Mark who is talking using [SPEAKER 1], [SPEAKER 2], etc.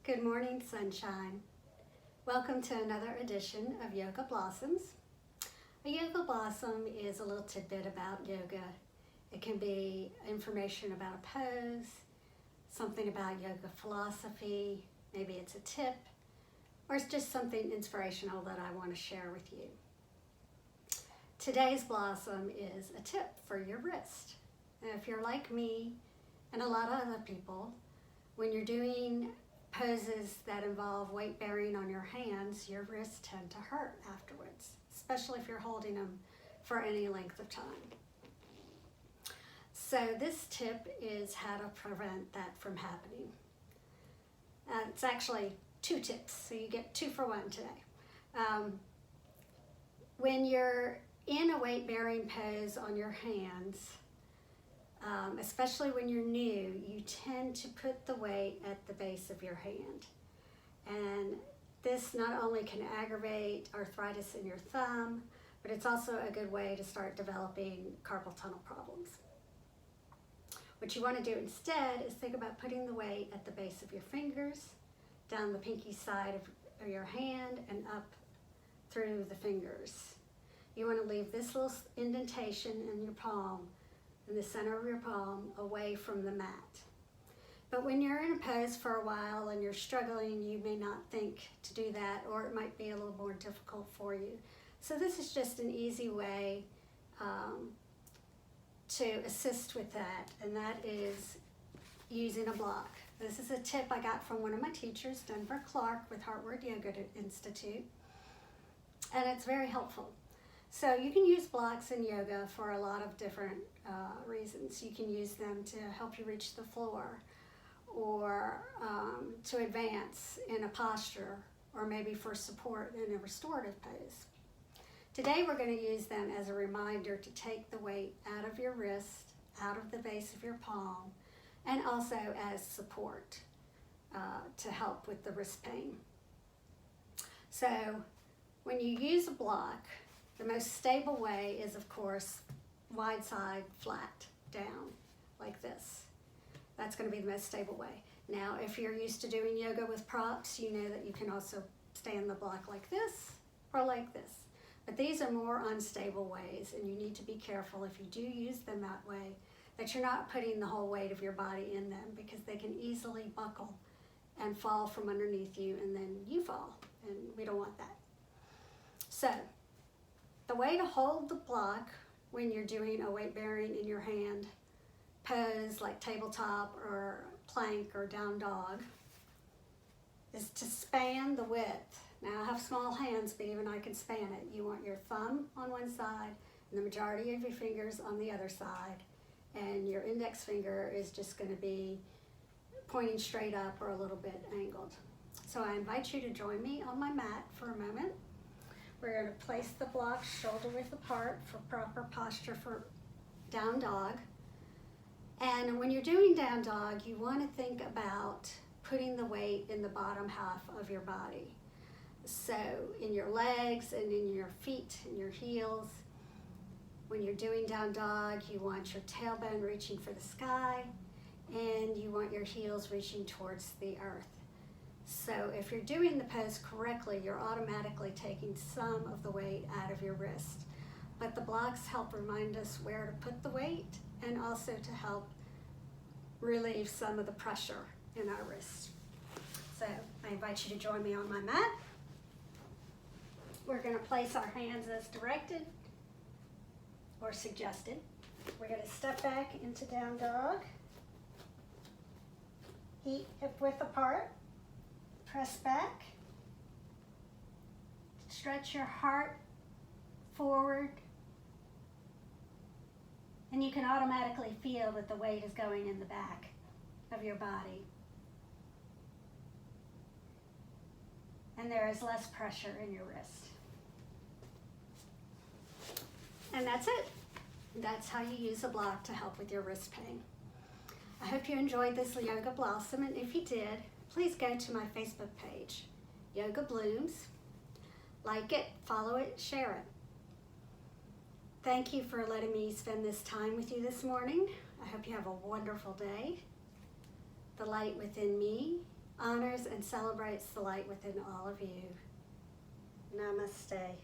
[SPEAKER 1] Good morning, sunshine. Welcome to another edition of Yoga Blossoms. A yoga blossom is a little tidbit about yoga. It can be information about a pose, something about yoga philosophy, maybe it's a tip, or it's just something inspirational that I want to share with you. Today's blossom is a tip for your wrist. Now, if you're like me and a lot of other people, when you're doing poses that involve weight bearing on your hands, your wrists tend to hurt afterwards, especially if you're holding them for any length of time. So this tip is how to prevent that from happening. It's actually two tips, so you get 2 for 1 today. When you're in a weight bearing pose on your hands, especially when you're new, you tend to put the weight at the base of your hand. And this not only can aggravate arthritis in your thumb, but it's also a good way to start developing carpal tunnel problems. What you want to do instead is think about putting the weight at the base of your fingers, down the pinky side of your hand, and up through the fingers. You want to leave this little indentation in your palm, in the center of your palm, away from the mat. But when you're in a pose for a while and you're struggling, you may not think to do that, or it might be a little more difficult for you. So this is just an easy way to assist with that, and that is using a block. This is a tip I got from one of my teachers, Denver Clark with Heartward Yoga Institute, and it's very helpful. So you can use blocks in yoga for a lot of different reasons. You can use them to help you reach the floor, or to advance in a posture, or maybe for support in a restorative pose. Today we're going to use them as a reminder to take the weight out of your wrist, out of the base of your palm, and also as support to help with the wrist pain. So when you use a block, the most stable way is, of course, wide side, flat, down, like this. That's going to be the most stable way. Now, if you're used to doing yoga with props, you know that you can also stand the block like this or like this. But these are more unstable ways, and you need to be careful if you do use them that way, that you're not putting the whole weight of your body in them, because they can easily buckle and fall from underneath you, and then you fall, and we don't want that. So, the way to hold the block when you're doing a weight bearing in your hand pose, like tabletop or plank or down dog, is to span the width. Now, I have small hands, but even I can span it. You want your thumb on one side and the majority of your fingers on the other side, and your index finger is just going to be pointing straight up or a little bit angled. So I invite you to join me on my mat for a moment. We're going to place the blocks shoulder width apart for proper posture for down dog. And when you're doing down dog, you want to think about putting the weight in the bottom half of your body. So in your legs and in your feet and your heels. When you're doing down dog, you want your tailbone reaching for the sky, and you want your heels reaching towards the earth. So if you're doing the pose correctly, you're automatically taking some of the weight out of your wrist. But the blocks help remind us where to put the weight, and also to help relieve some of the pressure in our wrist. So I invite you to join me on my mat. We're going to place our hands as directed or suggested. We're going to step back into down dog. Feet hip width apart. Press back. Stretch your heart forward. And you can automatically feel that the weight is going in the back of your body. And there is less pressure in your wrist. And that's it. That's how you use a block to help with your wrist pain. I hope you enjoyed this Yoga Blossom, and if you did, please go to my Facebook page, Yoga Blooms. Like it, follow it, share it. Thank you for letting me spend this time with you this morning. I hope you have a wonderful day. The light within me, honors and celebrates the light within all of you. Namaste.